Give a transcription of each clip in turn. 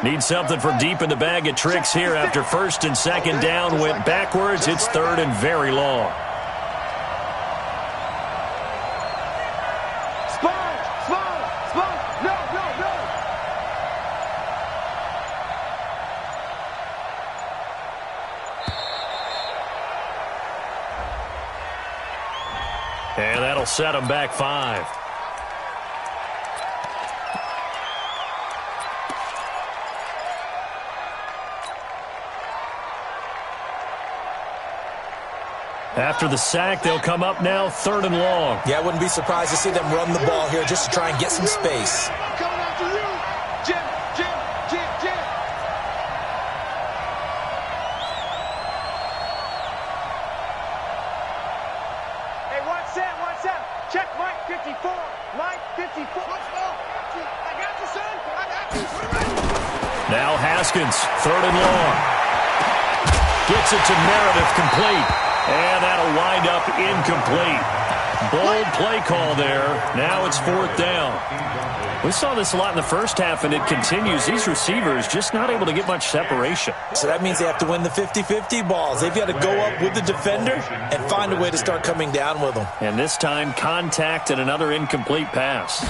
Need something from deep in the bag of tricks here after first and second down went backwards. It's third and very long. And that'll set them back 5. After the sack, they'll come up now third and long. Yeah, I wouldn't be surprised to see them run the ball here just to try and get some space. Coming after you. Jim. Hey, watch that. Check Mike 54. Mike 54. I got you, son. I got you. Now Haskins, third and long. Gets it to Meredith, complete. And that'll wind up incomplete. Bold play call there. Now it's fourth down. We saw this a lot in the first half, and it continues. These receivers just not able to get much separation. So that means they have to win the 50-50 balls. They've got to go up with the defender and find a way to start coming down with them. And this time, contact and another incomplete pass.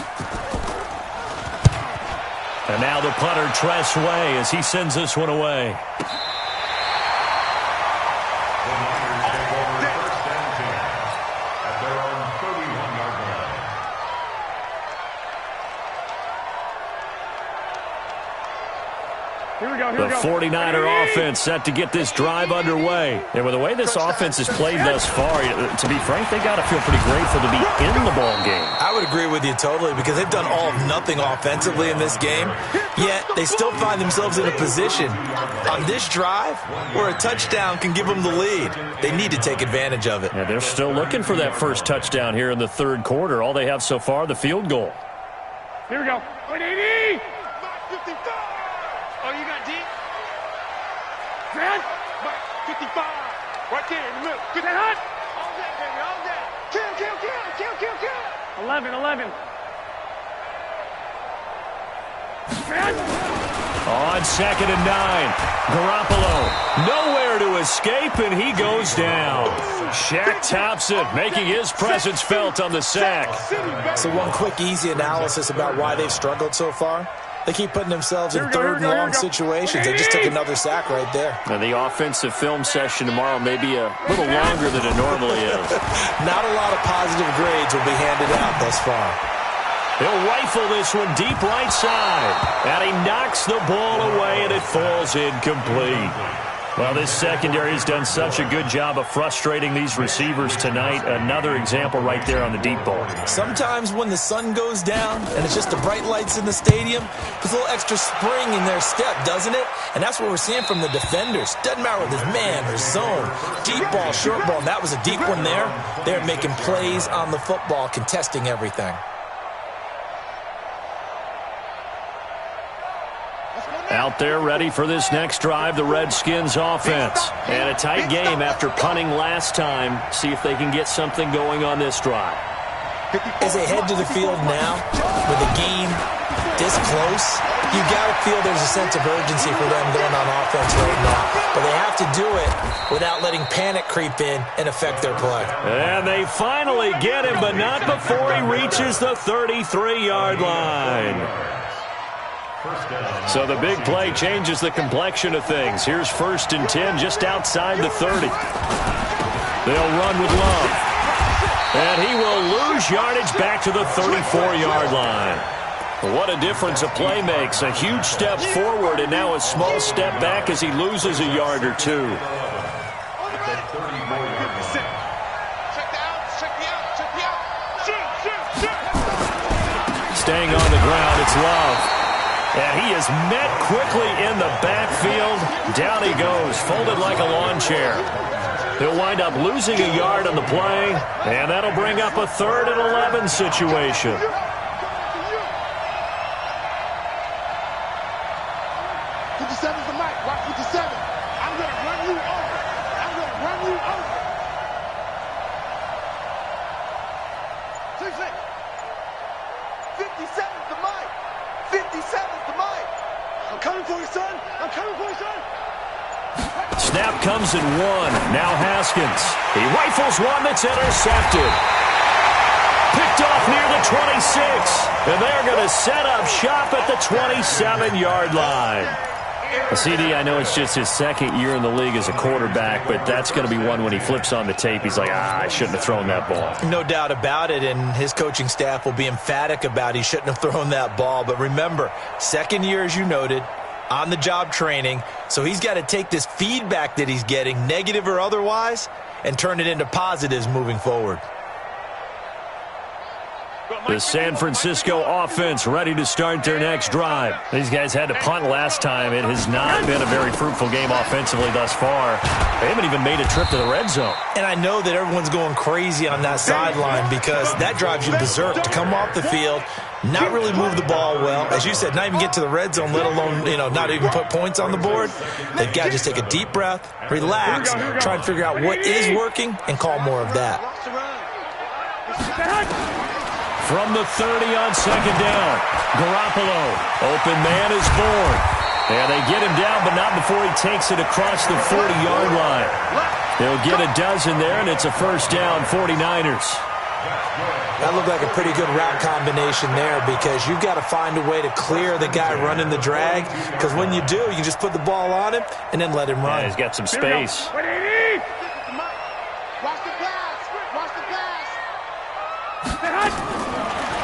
And now the punter, Tress Way, as he sends this one away. The 49er offense set to get this drive underway. And with the way this offense has played thus far, to be frank, they got to feel pretty grateful to be in the ball game. I would agree with you totally because they've done all of nothing offensively in this game, yet they still find themselves in a position on this drive where a touchdown can give them the lead. They need to take advantage of it. And they're still looking for that first touchdown here in the third quarter. All they have so far, the field goal. Here we go. 180. 55. Oh, you got deep? Fred? 55. Right there in the middle. Get that hot? All that, baby, all that. Kill. 11. Fred? On second and 9. Garoppolo nowhere to escape, and he goes down. Shaq Thompson making his presence felt on the sack. So one quick, easy analysis about why they've struggled so far. They keep putting themselves in third and long situations. They just took another sack right there. And the offensive film session tomorrow may be a little longer than it normally is. Not a lot of positive grades will be handed out thus far. He'll rifle this one deep right side. And he knocks the ball away, and it falls incomplete. Well, this secondary has done such a good job of frustrating these receivers tonight. Another example right there on the deep ball. Sometimes when the sun goes down and it's just the bright lights in the stadium, puts a little extra spring in their step, doesn't it? And that's what we're seeing from the defenders. Doesn't matter whether it's man or zone, deep ball, short ball. And that was a deep one there. They're making plays on the football, contesting everything. Out there ready for this next drive, the Redskins offense. And a tight game after punting last time. See if they can get something going on this drive. As they head to the field now, with the game this close, you got to feel there's a sense of urgency for them going on offense right now. But they have to do it without letting panic creep in and affect their play. And they finally get him, but not before he reaches the 33-yard line. So the big play changes the complexion of things. Here's 1st and 10 just outside the 30. They'll run with Love. And he will lose yardage back to the 34-yard line. What a difference a play makes. A huge step forward and now a small step back as he loses a yard or two. Staying on the ground, it's Love. And he is met quickly in the backfield. Down he goes, folded like a lawn chair. He'll wind up losing a yard on the play, and that'll bring up a 3rd and 11 situation. Come coming for you, son. I'm coming for you, son. Snap comes in one. Now Haskins. He rifles one that's intercepted. Picked off near the 26. And they're going to set up shop at the 27-yard line. CD, I know it's just his second year in the league as a quarterback, but that's going to be one when he flips on the tape. He's like, I shouldn't have thrown that ball. No doubt about it, and his coaching staff will be emphatic about he shouldn't have thrown that ball. But remember, second year, as you noted, on-the-job training, so he's got to take this feedback that he's getting, negative or otherwise, and turn it into positives moving forward. The San Francisco offense ready to start their next drive. These guys had to punt last time. It has not been a very fruitful game offensively thus far. They haven't even made a trip to the red zone. And I know that everyone's going crazy on that sideline because that drives you berserk to come off the field, not really move the ball well. As you said, not even get to the red zone, let alone, not even put points on the board. They've got to just take a deep breath, relax, try and figure out what is working, and call more of that. From the 30 on second down, Garoppolo. Open man is born. And they get him down, but not before he takes it across the 40-yard line. They'll get a dozen there, and it's a first down, 49ers. That looked like a pretty good route combination there because you've got to find a way to clear the guy running the drag, because when you do, you just put the ball on him and then let him run. Yeah, he's got some space. Watch the pass. Watch the pass.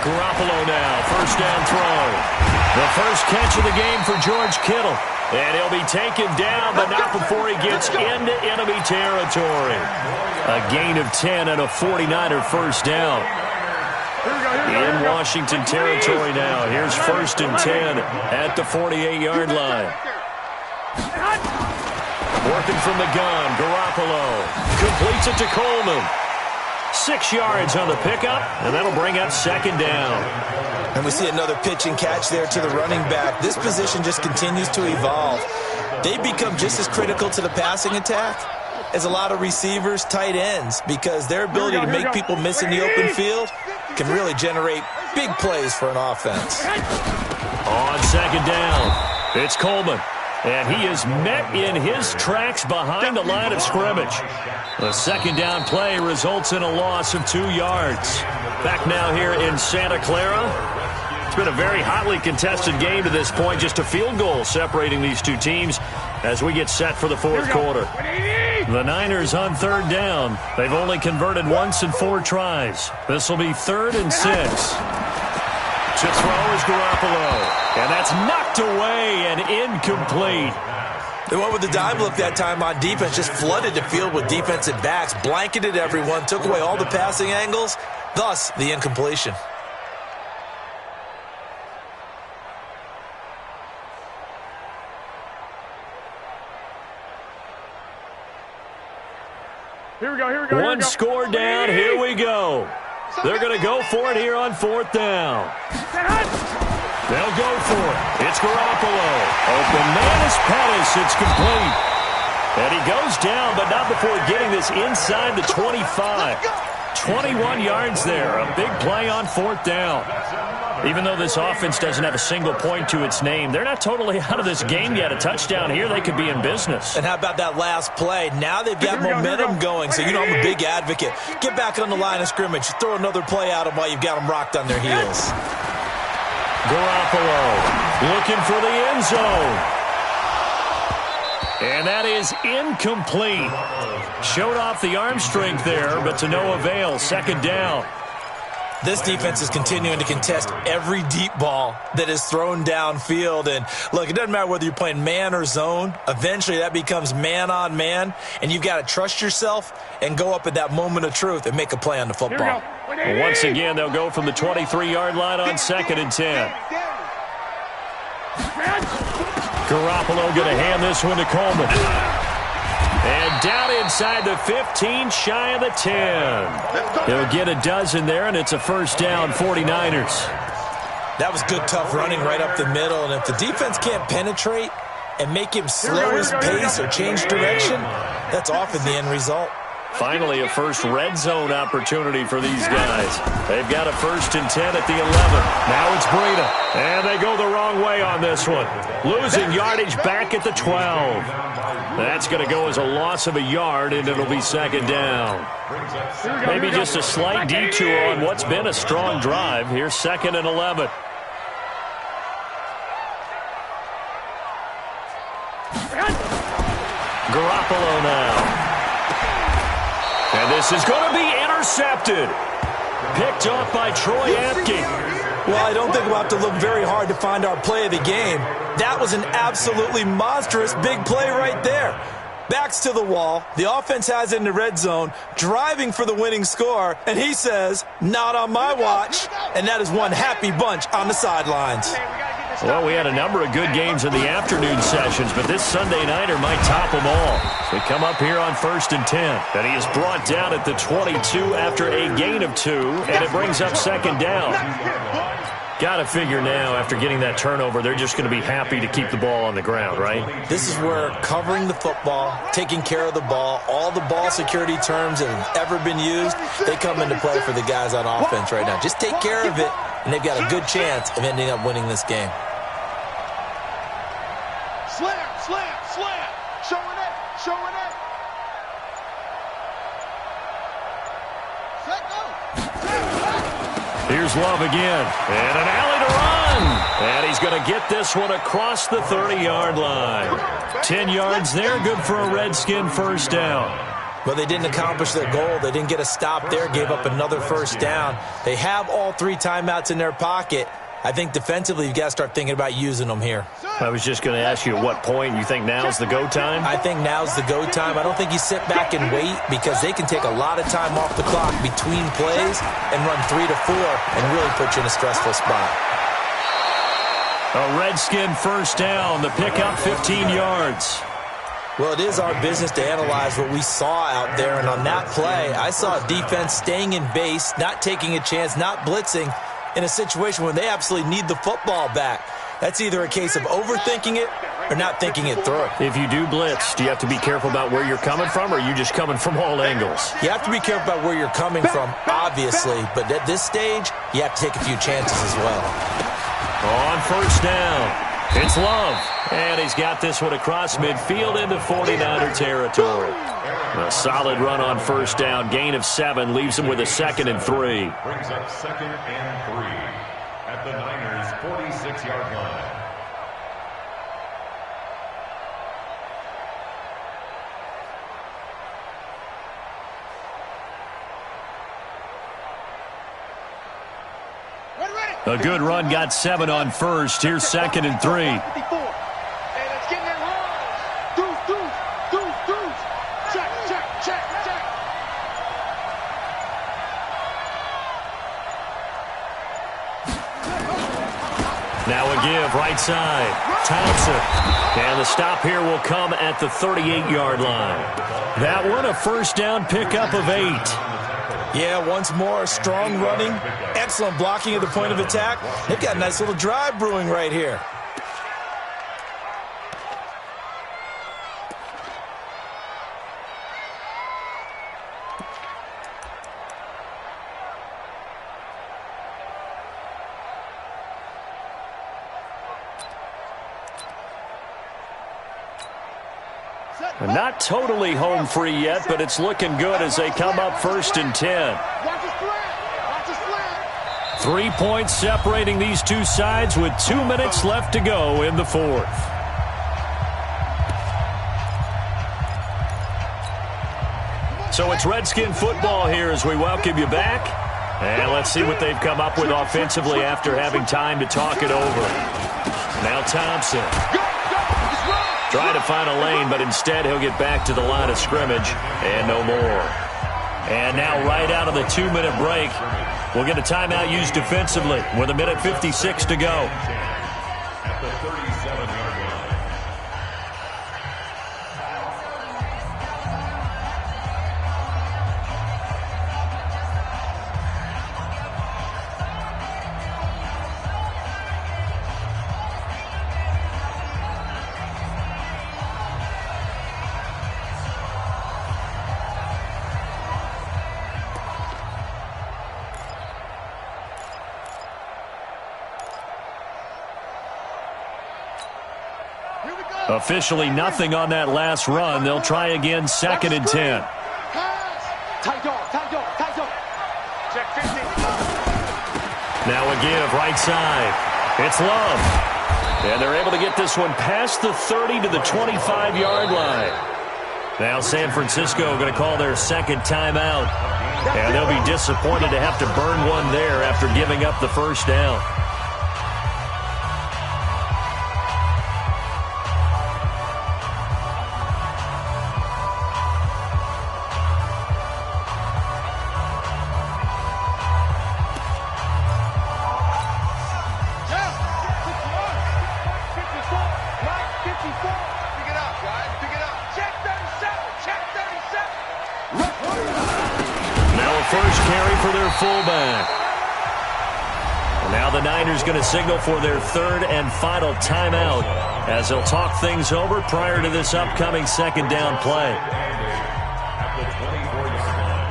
Garoppolo now, first down throw. The first catch of the game for George Kittle. And he'll be taken down, but not before he gets into enemy territory. A gain of 10 and a 49er first down. In Washington territory now. Here's first and 10 at the 48-yard line. Working from the gun, Garoppolo completes it to Coleman. 6 yards on the pickup, and that'll bring up second down. And we see another pitch and catch there to the running back. This position just continues to evolve. They become just as critical to the passing attack as a lot of receivers, tight ends, because their ability to make people miss in the open field can really generate big plays for an offense. On second down, it's Coleman. And he is met in his tracks behind the line of scrimmage. The second down play results in a loss of 2 yards. Back now here in Santa Clara. It's been a very hotly contested game to this point. Just a field goal separating these two teams as we get set for the fourth quarter. The Niners on third down. They've only converted once in 4 tries. This will be 3rd and 6. To throw is Garoppolo. And that's knocked away and incomplete. They went with the dime look that time on defense, just flooded the field with defensive backs, blanketed everyone, took away all the passing angles, thus the incompletion. Here we go. One score down, here we go. They're going to go for it here on 4th down. They'll go for it. It's Garoppolo. Open man is Pettis. It's complete. And he goes down, but not before getting this inside the 25. 21 yards there. A big play on 4th down. Even though this offense doesn't have a single point to its name, they're not totally out of this game yet. A touchdown here, they could be in business. And how about that last play? Now they've got momentum going, so I'm a big advocate. Get back on the line of scrimmage. Throw another play at them while you've got them rocked on their heels. Garoppolo looking for the end zone. And that is incomplete. Showed off the arm strength there, but to no avail. Second down. This defense is continuing to contest every deep ball that is thrown downfield. And, look, it doesn't matter whether you're playing man or zone. Eventually, that becomes man-on-man, and you've got to trust yourself and go up at that moment of truth and make a play on the football. Well, once again, they'll go from the 23-yard line on 2nd and 10. Garoppolo going to hand this one to Coleman. And down inside the 15, shy of the 10. He'll get a dozen there, and it's a first down, 49ers. That was good, tough running right up the middle. And if the defense can't penetrate and make him slow his pace or change direction, that's often the end result. Finally, a first red zone opportunity for these guys. They've got a 1st and 10 at the 11. Now it's Breida. And they go the wrong way on this one. Losing yardage back at the 12. That's going to go as a loss of a yard, and it'll be 2nd down. Maybe just a slight detour on what's been a strong drive. Here's 2nd and 11. Garoppolo now. And this is going to be intercepted. Picked off by Troy Apke. Well, I don't think we'll have to look very hard to find our play of the game. That was an absolutely monstrous big play right there. Backs to the wall. The offense has it in the red zone, driving for the winning score. And he says, not on my watch. And that is one happy bunch on the sidelines. Well, we had a number of good games in the afternoon sessions, but this Sunday nighter might top them all. We come up here on 1st and 10, and he is brought down at the 22 after a gain of 2, and it brings up 2nd down. Got to figure now, after getting that turnover, they're just going to be happy to keep the ball on the ground, right? This is where covering the football, taking care of the ball, all the ball security terms that have ever been used, they come into play for the guys on offense right now. Just take care of it, and they've got a good chance of ending up winning this game. Slam, slam, slam. Showing it, showing it. Set, go. Here's Love again. And an alley to run. And he's going to get this one across the 30-yard line. 10 yards there, good for a Redskin 1st down. But they didn't accomplish their goal. They didn't get a stop there, gave up another 1st down. They have all 3 timeouts in their pocket. I think defensively you've got to start thinking about using them here. I was just going to ask you at what point you think now's the go time? I think now's the go time. I don't think you sit back and wait because they can take a lot of time off the clock between plays and run 3 to 4 and really put you in a stressful spot. A Redskin 1st down. The pickup 15 yards. Well, it is our business to analyze what we saw out there. And on that play, I saw a defense staying in base, not taking a chance, not blitzing, in a situation where they absolutely need the football back. That's either a case of overthinking it or not thinking it through. If you do blitz, do you have to be careful about where you're coming from, or are you just coming from all angles? You have to be careful about where you're coming from, obviously, but at this stage, you have to take a few chances as well. On 1st down, it's Love, and he's got this one across midfield into 49er territory. A solid run on 1st down, gain of 7, leaves him with a 2nd and 3. Brings up 2nd and 3 at the Niners' 46-yard line. A good run, got 7 on 1st. Here's 2nd and 3. And it's getting it wrong. Deuce. Check. Now a give, right side. Thompson. And the stop here will come at the 38-yard line. That one, a 1st down pickup of 8. Yeah, once more, strong running, excellent blocking at the point of attack. They've got a nice little drive brewing right here. Not totally home free yet, but it's looking good as they come up 1st and 10. 3 points separating these two sides with 2 minutes left to go in the 4th. So it's Redskin football here as we welcome you back. And let's see what they've come up with offensively after having time to talk it over. Now Thompson. Trying to find a lane, but instead he'll get back to the line of scrimmage and no more. And now right out of the 2-minute break, we'll get a timeout used defensively with 1:56 to go. At the 37-yard line. Officially nothing on that last run. They'll try again, 2nd and 10. Tight dog, tight dog, tight dog. Check 15. Now a give, right side. It's Love. And they're able to get this one past the 30 to the 25-yard line. Now San Francisco going to call their second timeout. And they'll be disappointed to have to burn one there after giving up the first down. First carry for their fullback. And now the Niners going to signal for their third and final timeout as they'll talk things over prior to this upcoming second down play. At the 24-yard line.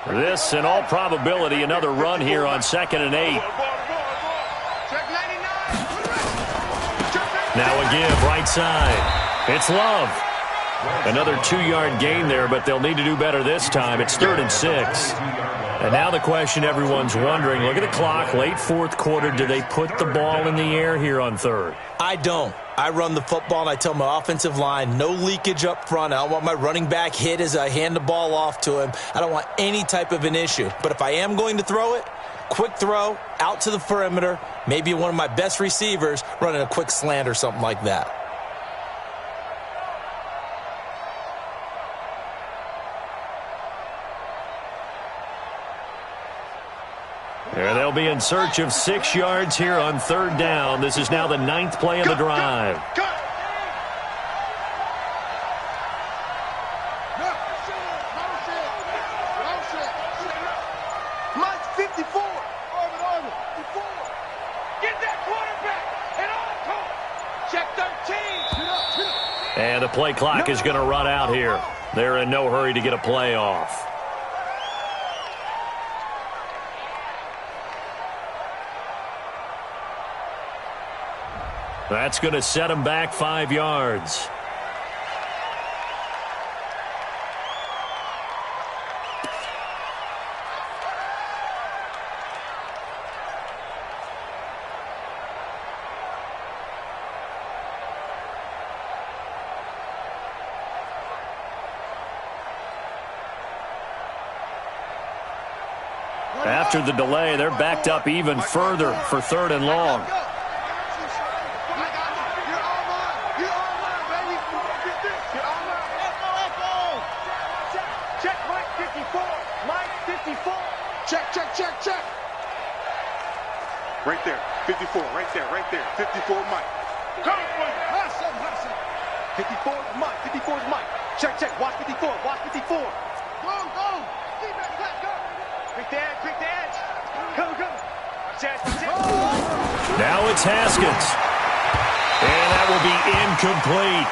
This, in all probability, another run here on 2nd and 8. Now a give, right side. It's Love. Another 2-yard gain there, but they'll need to do better this time. It's 3rd and 6. And now the question everyone's wondering, look at the clock, late fourth quarter, do they put the ball in the air here on 3rd? I don't. I run the football, and I tell my offensive line, no leakage up front. I don't want my running back hit as I hand the ball off to him. I don't want any type of an issue. But if I am going to throw it, quick throw, out to the perimeter, maybe one of my best receivers running a quick slant or something like that. There they'll be in search of 6 yards here on 3rd down. This is now the 9th play of the drive. Mike 54. Get that quarterback and on call. Check 13. And the play clock is going to run out here. They're in no hurry to get a play off. That's going to set them back 5 yards. After the delay, they're backed up even further for 3rd and long. Check. Right there. 54. Right there. 54 Mike. Go. 54 is Mike. 54 is Mike. Check. Watch 54. Go. Quick the edge. Go. Now it's Haskins. And that will be incomplete.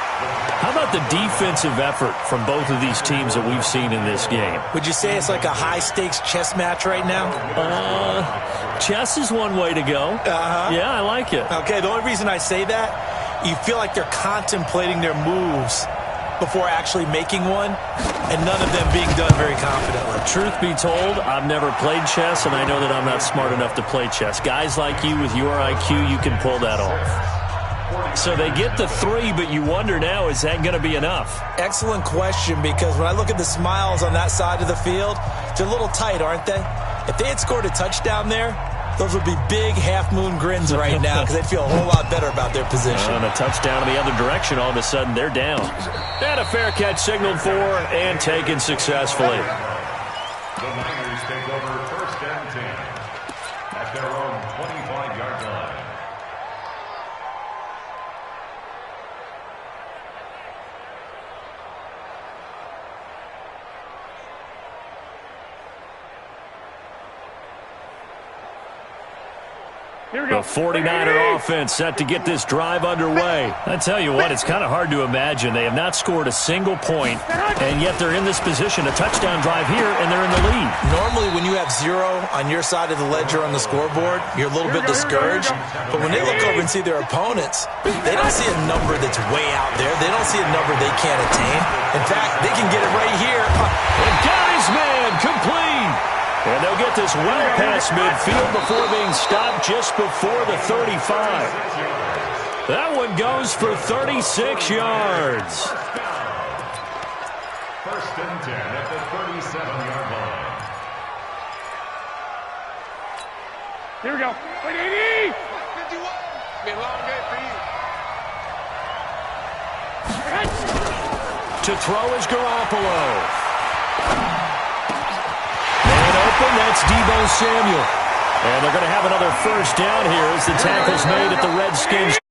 How about the defensive effort from both of these teams that we've seen in this game? Would you say it's like a high-stakes chess match right now? Chess is one way to go. Yeah, I like it. Okay, the only reason I say that, you feel like they're contemplating their moves before actually making one, and none of them being done very confidently. Truth be told, I've never played chess, and I know that I'm not smart enough to play chess. Guys like you with your IQ, you can pull that off. So they get the 3, but you wonder now, is that going to be enough? Excellent question, because when I look at the smiles on that side of the field, they're a little tight, aren't they? If they had scored a touchdown there, those would be big half-moon grins right now because they'd feel a whole lot better about their position. And a touchdown in the other direction, all of a sudden they're down. And a fair catch signaled for and taken successfully. The Niners take over 1st and 10 at their own 25-yard line. The 49er offense set to get this drive underway. I tell you what, it's kind of hard to imagine. They have not scored a single point, and yet they're in this position, a touchdown drive here, and they're in the lead. Normally, when you have 0 on your side of the ledger on the scoreboard, you're a little bit discouraged. But when they look over and see their opponents, they don't see a number that's way out there. They don't see a number they can't attain. In fact, they can get it right here. And got his man complete. And they'll get this well past midfield before being stopped just before the 35. That one goes for 36 yards. First and 10 at the 37-yard line. Here we go. 180. 51. Been a long day for you. To throw is Garoppolo. That's Deebo Samuel. And they're going to have another first down here as the tackle's made at the Redskins.